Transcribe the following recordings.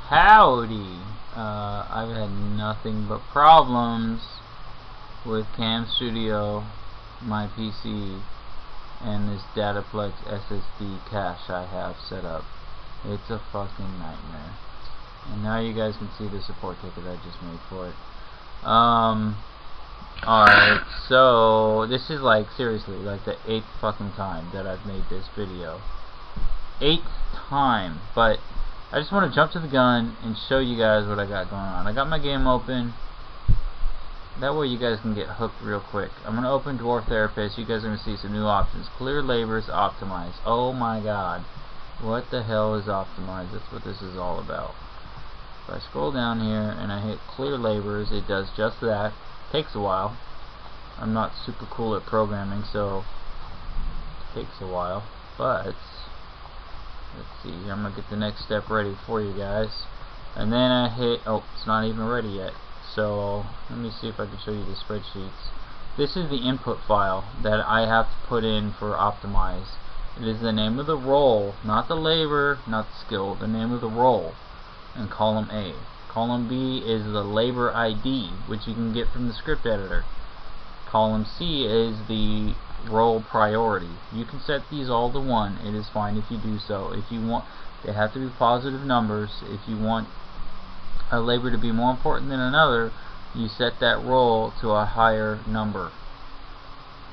Howdy! I've had nothing but problems with Cam Studio, my PC, and this Dataplex SSD cache I have set up. It's a fucking nightmare. And now you guys can see the support ticket I just made for it. Alright, so this is like seriously like the 8th fucking time that I've made this video. 8th time, but I just want to jump to the gun and show you guys what I got going on. I got my game open. That way you guys can get hooked real quick. I'm going to open Dwarf Therapist. You guys are going to see some new options. Clear labors, optimize. Oh my god. What the hell is optimize? That's what this is all about. If I scroll down here and I hit clear labors, it does just that. Takes a while. I'm not super cool at programming, so it takes a while. But let's see here. I'm going to get the next step ready for you guys. And then I hit, oh, it's not even ready yet. So let me see if I can show you the spreadsheets. This is the input file that I have to put in for optimize. It is the name of the role, not the labor, not the skill, the name of the role in column A. Column B is the labor ID, which you can get from the script editor. Column C is the role priority. You can set these all to 1. It is fine if you do so. If you want, they have to be positive numbers. If you want a labor to be more important than another, you set that role to a higher number.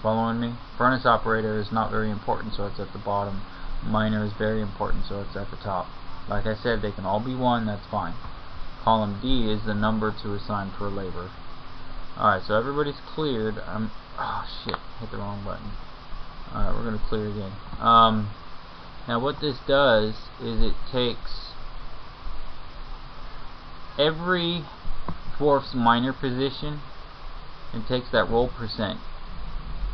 Following me? Furnace operator is not very important, so it's at the bottom. Miner is very important, so it's at the top. Like I said, they can all be 1, that's fine. Column D is the number to assign per labor. Alright, so everybody's cleared. Oh shit, hit the wrong button. Alright, we're gonna clear again. Now what this does is it takes every Dwarf's miner position and takes that roll percent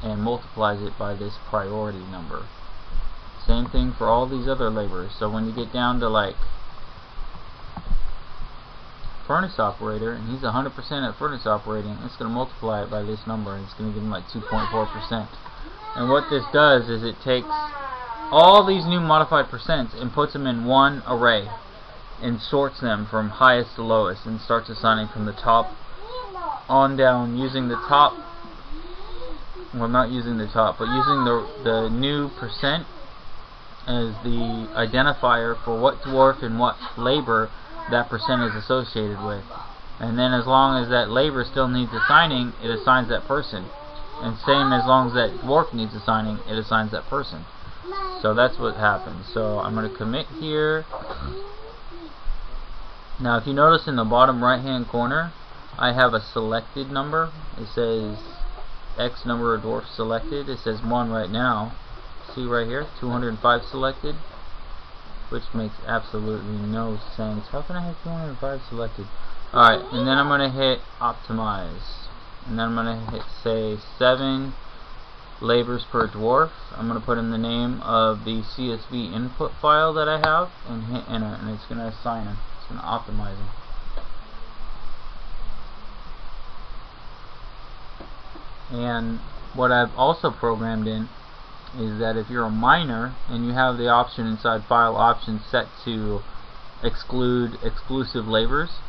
and multiplies it by this priority number. Same thing for all these other laborers. So when you get down to like furnace operator, and he's 100% at furnace operating, it's going to multiply it by this number, and it's going to give him like 2.4%. And what this does is it takes all these new modified percents and puts them in one array and sorts them from highest to lowest and starts assigning from the top on down using the top, well, not using the top, but using the new percent as the identifier for what dwarf and what labor that percent is associated with. And then as long as that labor still needs assigning, it assigns that person. And same as long as that dwarf needs assigning, it assigns that person. So that's what happens. So I'm going to commit here. Now if you notice in the bottom right hand corner, I have a selected number. It says X number of dwarfs selected. It says 1 right now. See right here, 205 selected, which makes absolutely no sense. How can I have 205 selected? Alright, and then I'm going to hit optimize. And then I'm going to hit, say, 7 labors per dwarf. I'm going to put in the name of the CSV input file that I have and hit enter, and it's going to assign them. It's going to optimize them. And what I've also programmed in is that if you're a miner and you have the option inside file options set to exclude exclusive labors,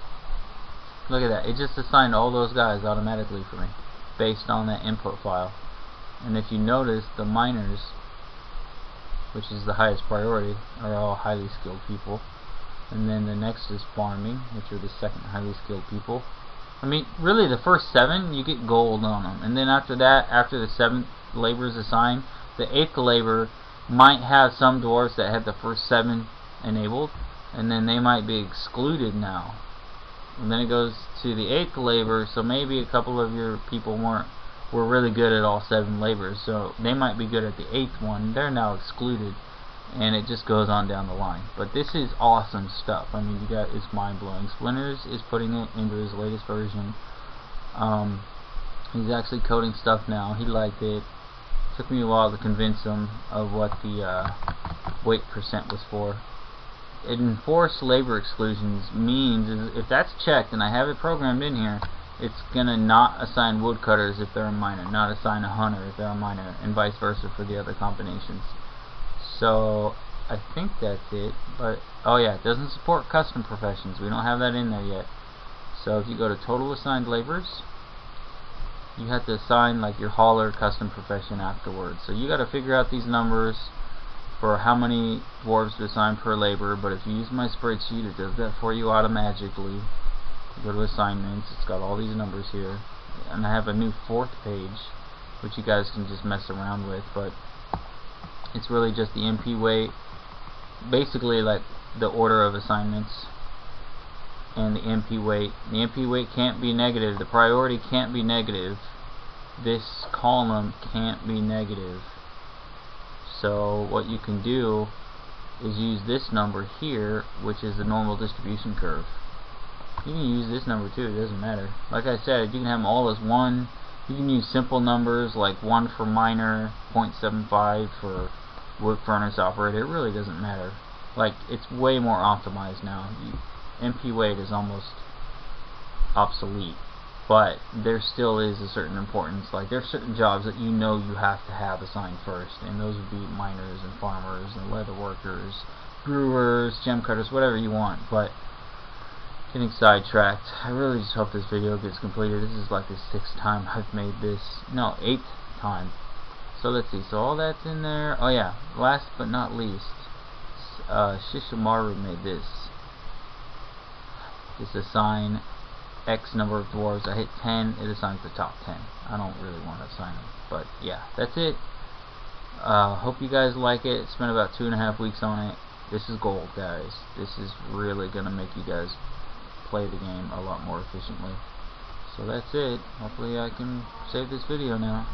look at that, it just assigned all those guys automatically for me based on that input file. And if you notice, the miners, which is the highest priority, are all highly skilled people, and then the next is farming, which are the second highly skilled people. I mean, really the first 7 you get gold on them, and then after that, after the 7th labor is assigned, the 8th labor might have some dwarves that had the first 7 enabled, and then they might be excluded now. And then it goes to the 8th labor, so maybe a couple of your people were really good at all 7 labors, so they might be good at the 8th one. They're now excluded, and it just goes on down the line. But this is awesome stuff. I mean, it's mind-blowing. Splinterz is putting it into his latest version. He's actually coding stuff now. He liked it. Took me a while to convince him of what the weight percent was for. Enforced labor exclusions means is if that's checked and I have it programmed in here, it's gonna not assign woodcutters if they're a miner, not assign a hunter if they're a miner, and vice versa for the other combinations. So I think that's it. But oh yeah, it doesn't support custom professions. We don't have that in there yet. So if you go to total assigned laborers, you have to assign like your hauler custom profession afterwards. So you got to figure out these numbers for how many dwarves to assign per labor. But if you use my spreadsheet, it does that for you automatically. You go to assignments, it's got all these numbers here, and I have a new 4th page which you guys can just mess around with, but it's really just the MP weight, basically like the order of assignments, and the MP weight. The MP weight can't be negative, the priority can't be negative, this column can't be negative. So what you can do is use this number here, which is the normal distribution curve. You can use this number too, it doesn't matter. Like I said, you can have them all as one. You can use simple numbers like 1 for miner, 0.75 for wood furnace operator. It really doesn't matter. Like, it's way more optimized now. MP weight is almost obsolete, but there still is a certain importance. Like, there's certain jobs that you know you have to have assigned first, and those would be miners and farmers and leather workers, brewers, gem cutters, whatever you want. But getting sidetracked. I really just hope this video gets completed. This is like the 6th time I've made this. No, 8th time. So let's see. So all that's in there. Oh yeah, last but not least, Shishimaru made this. Just assign X number of dwarves. I hit 10, it assigns the top 10. I don't really want to assign them. But yeah, that's it. Hope you guys like it. Spent about 2.5 weeks on it. This is gold, guys. This is really going to make you guys play the game a lot more efficiently. So that's it. Hopefully I can save this video now.